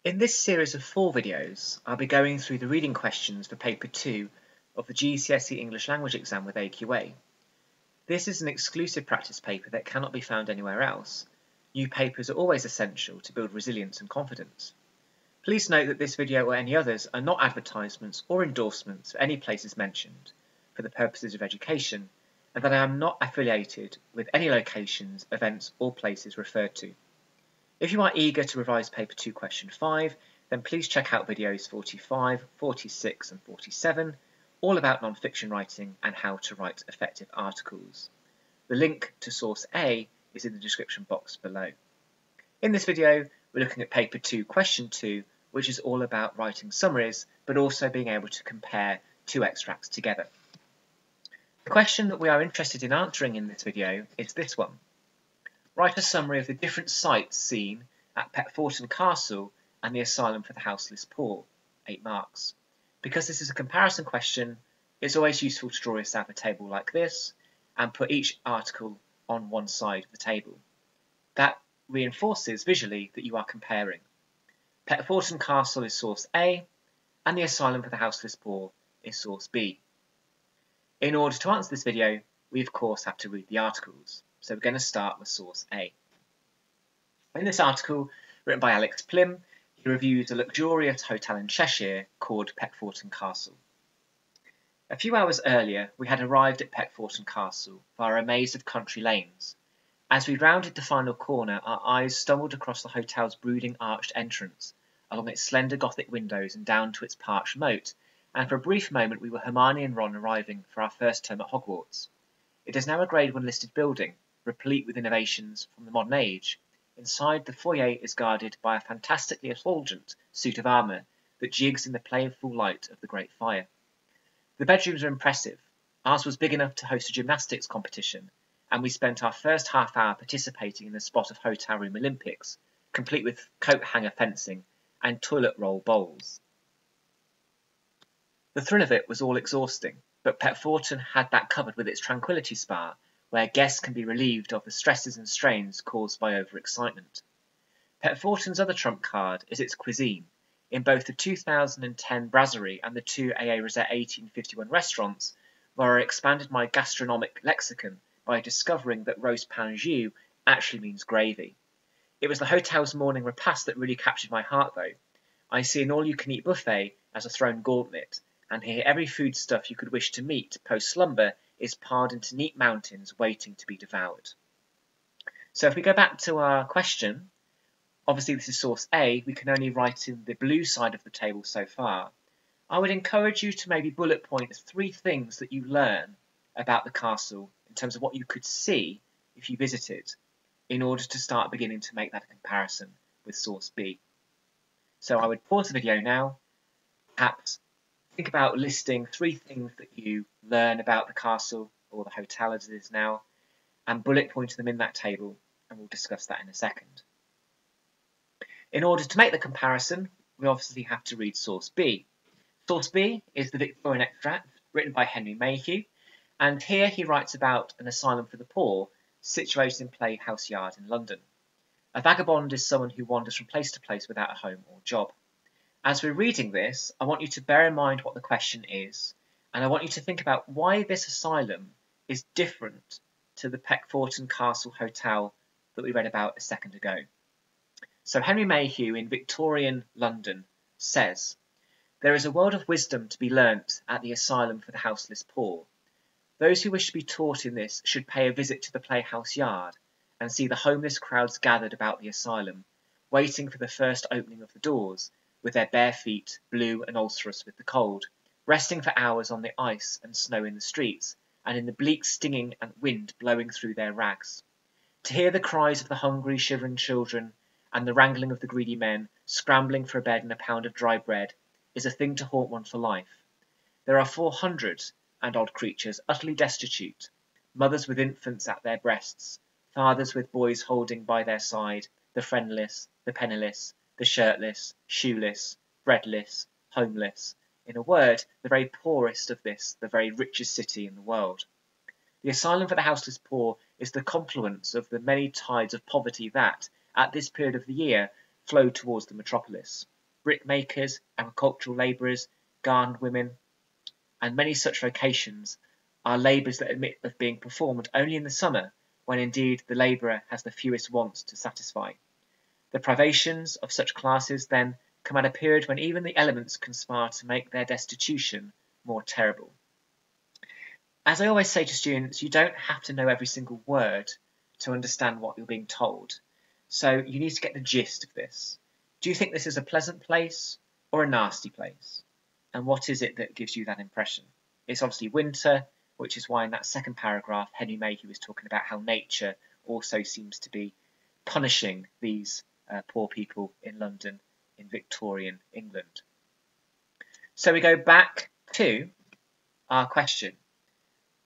In this series of 4 videos, I'll be going through the reading questions for Paper 2 of the GCSE English Language exam with AQA. This is an exclusive practice paper that cannot be found anywhere else. New papers are always essential to build resilience and confidence. Please note that this video or any others are not advertisements or endorsements for any places mentioned for the purposes of education, and that I am not affiliated with any locations, events or places referred to. If you are eager to revise Paper 2 Question 5, then please check out videos 45, 46 and 47, all about non-fiction writing and how to write effective articles. The link to source A is in the description box below. In this video, we're looking at Paper 2 Question 2, which is all about writing summaries, but also being able to compare 2 extracts together. The question that we are interested in answering in this video is this one. Write a summary of the different sights seen at Peckforton Castle and the Asylum for the Houseless Poor, 8 marks. Because this is a comparison question, it's always useful to draw yourself a table like this and put each article on one side of the table. That reinforces visually that you are comparing. Peckforton Castle is source A and the Asylum for the Houseless Poor is source B. In order to answer this video, we of course have to read the articles. So we're going to start with source A. In this article, written by Alex Plim, he reviews a luxurious hotel in Cheshire called Peckforton Castle. A few hours earlier, we had arrived at Peckforton Castle via a maze of country lanes. As we rounded the final corner, our eyes stumbled across the hotel's brooding arched entrance, along its slender Gothic windows and down to its parched moat, and for a brief moment we were Hermione and Ron arriving for our first term at Hogwarts. It is now a Grade 1 listed building, replete with innovations from the modern age. Inside, the foyer is guarded by a fantastically effulgent suit of armour that jigs in the playful light of the great fire. The bedrooms are impressive. Ours was big enough to host a gymnastics competition, and we spent our first half hour participating in the spot of hotel room Olympics, complete with coat hanger fencing and toilet roll bowls. The thrill of it was all exhausting, but Peckforton had that covered with its tranquility spa, where guests can be relieved of the stresses and strains caused by overexcitement. Peckforton's other trump card is its cuisine. In both the 2010 Brasserie and the 2 AA Rosette 1851 restaurants, where I expanded my gastronomic lexicon by discovering that roast pain jus actually means gravy. It was the hotel's morning repast that really captured my heart though. I see an all-you-can-eat buffet as a thrown gauntlet, and here every foodstuff you could wish to meet post-slumber is piled into neat mountains waiting to be devoured. So if we go back to our question, obviously this is source A, we can only write in the blue side of the table so far. I would encourage you to maybe bullet point 3 things that you learn about the castle in terms of what you could see if you visited, in order to start beginning to make that comparison with source B. So I would pause the video now, perhaps think about listing 3 things that you learn about the castle or the hotel as it is now, and bullet point them in that table, and we'll discuss that in a second. In order to make the comparison, we obviously have to read source B. Source B is the Victorian extract written by Henry Mayhew, and here he writes about an asylum for the poor situated in Playhouse Yard in London. A vagabond is someone who wanders from place to place without a home or job. As we're reading this, I want you to bear in mind what the question is, and I want you to think about why this asylum is different to the Peckforton Castle Hotel that we read about a second ago. So Henry Mayhew in Victorian London says, "There is a world of wisdom to be learnt at the Asylum for the Houseless Poor. Those who wish to be taught in this should pay a visit to the Playhouse Yard and see the homeless crowds gathered about the asylum, waiting for the first opening of the doors, with their bare feet blue and ulcerous with the cold, resting for hours on the ice and snow in the streets, and in the bleak stinging and wind blowing through their rags. To hear the cries of the hungry, shivering children, and the wrangling of the greedy men, scrambling for a bed and a pound of dry bread, is a thing to haunt one for life. There are 400 and odd creatures utterly destitute, mothers with infants at their breasts, fathers with boys holding by their side, the friendless, the penniless, the shirtless, shoeless, breadless, homeless, in a word, the very poorest of this, the very richest city in the world. The Asylum for the Houseless Poor is the confluence of the many tides of poverty that, at this period of the year, flow towards the metropolis. brickmakers, agricultural labourers, garden women, and many such vocations are labours that admit of being performed only in the summer, when indeed the labourer has the fewest wants to satisfy. The privations of such classes, then, come at a period when even the elements conspire to make their destitution more terrible. As I always say to students, you don't have to know every single word to understand what you're being told. So you need to get the gist of this. Do you think this is a pleasant place or a nasty place? And what is it that gives you that impression? It's obviously winter, which is why in that second paragraph, Henry Mayhew was talking about how nature also seems to be punishing these poor people in London in Victorian England. So we go back to our question.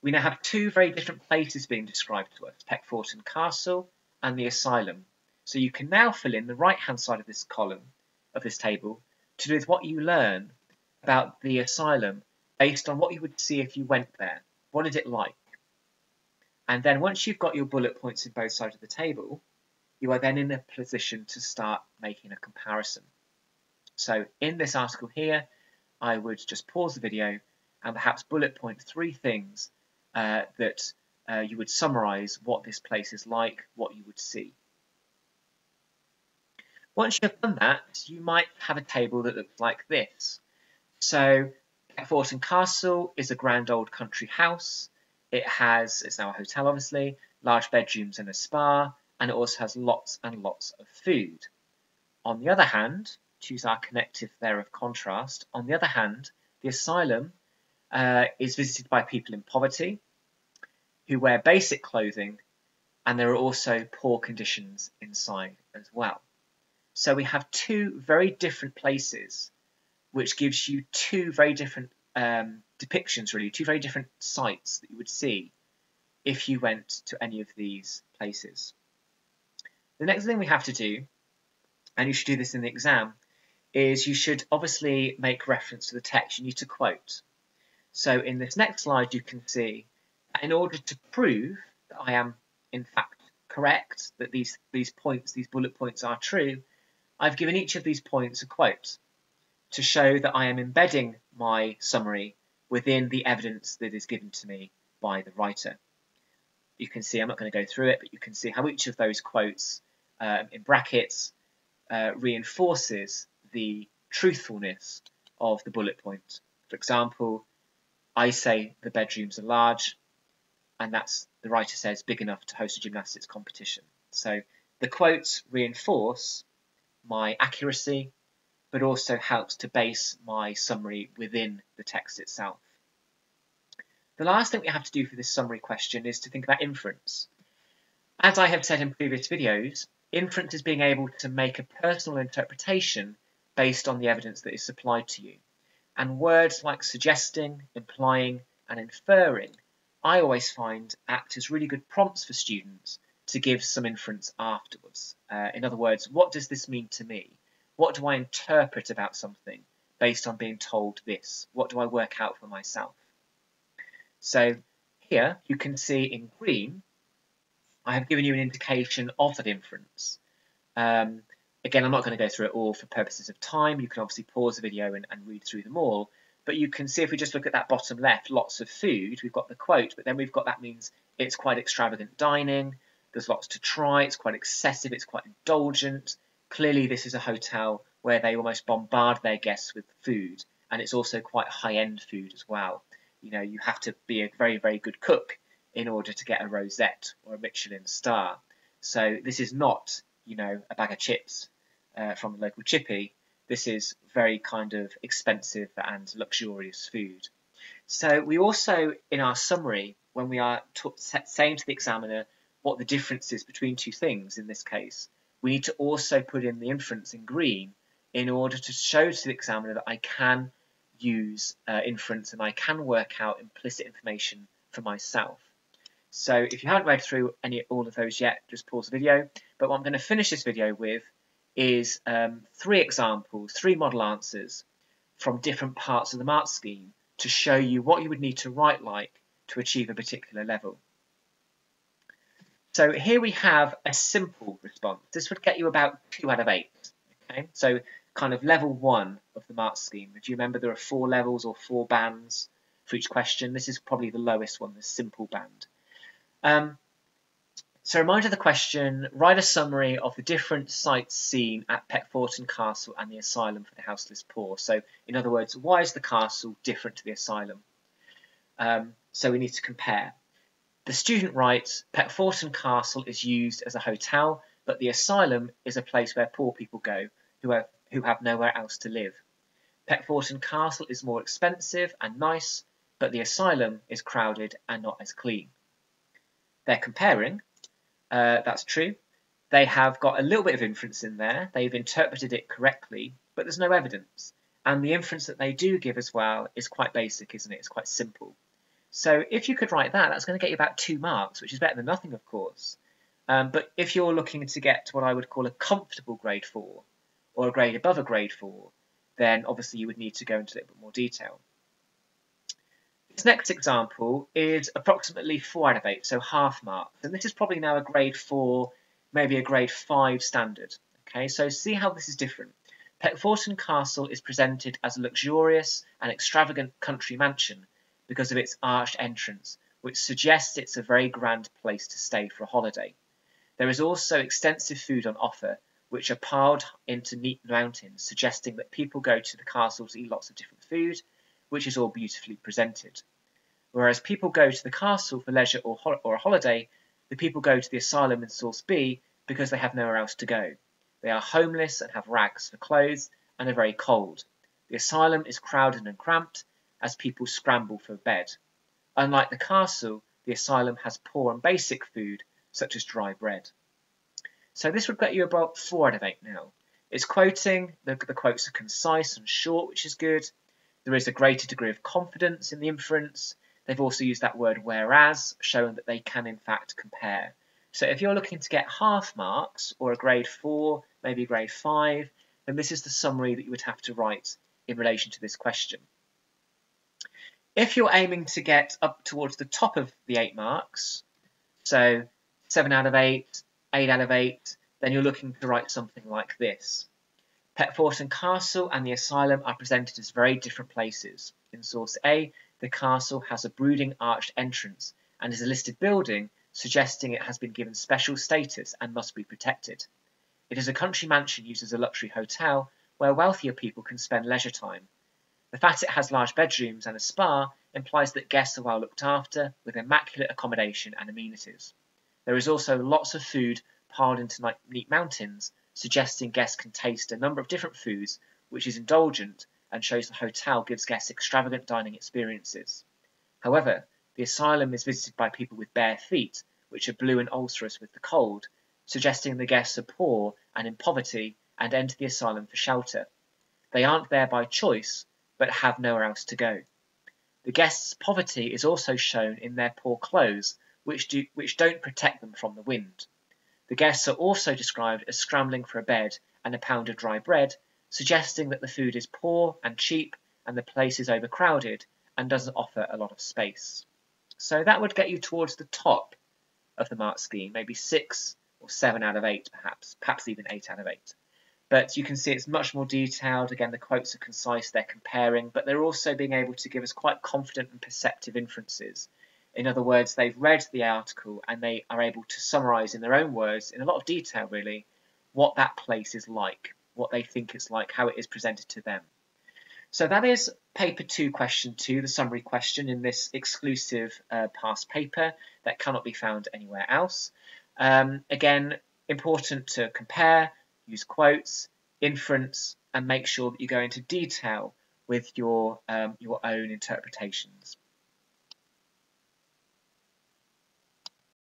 We now have two very different places being described to us, Peckforton Castle and the Asylum. So you can now fill in the right-hand side of this column, of this table, to do with what you learn about the Asylum based on what you would see if you went there. What is it like? And then once you've got your bullet points in both sides of the table, you are then in a position to start making a comparison. So in this article here, I would just pause the video and perhaps bullet point 3 things that you would summarise what this place is like, what you would see. Once you've done that, you might have a table that looks like this. So Peckforton Castle is a grand old country house. It's now a hotel obviously, large bedrooms and a spa, and it also has lots and lots of food. On the other hand, choose our connective there of contrast, on the other hand, the Asylum is visited by people in poverty who wear basic clothing, and there are also poor conditions inside as well. So we have two very different places, which gives you two very different depictions, really, two very different sights that you would see if you went to any of these places. The next thing we have to do, and you should do this in the exam, is you should obviously make reference to the text. You need to quote. So in this next slide, you can see that in order to prove that I am in fact correct, that these points, these bullet points are true, I've given each of these points a quote to show that I am embedding my summary within the evidence that is given to me by the writer. You can see, I'm not going to go through it, but you can see how each of those quotes in brackets reinforces the truthfulness of the bullet point. For example, I say the bedrooms are large, and that's, the writer says, big enough to host a gymnastics competition. So the quotes reinforce my accuracy, but also helps to base my summary within the text itself. The last thing we have to do for this summary question is to think about inference. As I have said in previous videos, inference is being able to make a personal interpretation based on the evidence that is supplied to you. And words like suggesting, implying, and inferring, I always find act as really good prompts for students to give some inference afterwards. In other words, what does this mean to me? What do I interpret about something based on being told this? What do I work out for myself? So here you can see in green, I have given you an indication of that inference. Again, I'm not going to go through it all for purposes of time. You can obviously pause the video and read through them all. But you can see if we just look at that bottom left, lots of food, we've got the quote, but then we've got, that means it's quite extravagant dining. There's lots to try. It's quite excessive. It's quite indulgent. Clearly, this is a hotel where they almost bombard their guests with food, and it's also quite high-end food as well. You know, you have to be a very, very good cook in order to get a rosette or a Michelin star. So this is not, you know, a bag of chips from the local chippy. This is very kind of expensive and luxurious food. So we also, in our summary, when we are saying to the examiner what the difference is between two things in this case, we need to also put in the inference in green in order to show to the examiner that I can use inference and I can work out implicit information for myself. So if you haven't read through all of those yet, just pause the video. But what I'm going to finish this video with is 3 examples, 3 model answers from different parts of the mark scheme to show you what you would need to write like to achieve a particular level. So here we have a simple response. This would get you about 2 out of 8. Okay? So kind of level 1 of the mark scheme. If you remember, there are 4 levels or 4 bands for each question. This is probably the lowest one, the simple band. So reminder of the question, write a summary of the different sights seen at Peckforton Castle and the Asylum for the Houseless Poor. So in other words, why is the castle different to the asylum? So we need to compare. The student writes, Peckforton Castle is used as a hotel, but the asylum is a place where poor people go who have nowhere else to live. Peckforton Castle is more expensive and nice, but the asylum is crowded and not as clean. They're comparing. That's true. They have got a little bit of inference in there. They've interpreted it correctly, but there's no evidence. And the inference that they do give as well is quite basic, isn't it? It's quite simple. So if you could write that, that's going to get you about 2 marks, which is better than nothing, of course. But if you're looking to get what I would call a comfortable grade 4, or a grade above a grade 4, then obviously you would need to go into a little bit more detail. This next example is approximately 4 out of 8, so half marks. And this is probably now a grade 4, maybe a grade 5 standard. Okay, so see how this is different. Peckforton Castle is presented as a luxurious and extravagant country mansion because of its arched entrance, which suggests it's a very grand place to stay for a holiday. There is also extensive food on offer, which are piled into neat mountains, suggesting that people go to the castle to eat lots of different food, which is all beautifully presented. Whereas people go to the castle for leisure or a holiday, the people go to the asylum in source B because they have nowhere else to go. They are homeless and have rags for clothes and are very cold. The asylum is crowded and cramped as people scramble for a bed. Unlike the castle, the asylum has poor and basic food, such as dry bread. So this would get you about 4 out of 8 now. It's quoting, the quotes are concise and short, which is good. There is a greater degree of confidence in the inference. They've also used that word whereas, showing that they can in fact compare. So if you're looking to get half marks, or a grade 4, maybe a grade 5, then this is the summary that you would have to write in relation to this question. If you're aiming to get up towards the top of the 8 marks, so 7 out of 8, 8 out of 8, then you're looking to write something like this. Peckforton Castle and the asylum are presented as very different places. In source A, the castle has a brooding arched entrance and is a listed building, suggesting it has been given special status and must be protected. It is a country mansion used as a luxury hotel where wealthier people can spend leisure time. The fact it has large bedrooms and a spa implies that guests are well looked after, with immaculate accommodation and amenities. There is also lots of food piled into neat mountains, suggesting guests can taste a number of different foods, which is indulgent and shows the hotel gives guests extravagant dining experiences. However, the asylum is visited by people with bare feet, which are blue and ulcerous with the cold, suggesting the guests are poor and in poverty and enter the asylum for shelter. They aren't there by choice, but have nowhere else to go. The guests' poverty is also shown in their poor clothes, which don't protect them from the wind. The guests are also described as scrambling for a bed and a pound of dry bread, suggesting that the food is poor and cheap and the place is overcrowded and doesn't offer a lot of space. So that would get you towards the top of the mark scheme, maybe 6 or 7 out of 8 perhaps even 8 out of 8. But you can see it's much more detailed. Again, the quotes are concise, they're comparing, but they're also being able to give us quite confident and perceptive inferences. In other words, they've read the article and they are able to summarise in their own words, in a lot of detail really, what that place is like, what they think it's like, how it is presented to them. So that is paper 2, question 2, the summary question in this exclusive past paper that cannot be found anywhere else. Again, important to compare, use quotes, inference, and make sure that you go into detail with your own interpretations.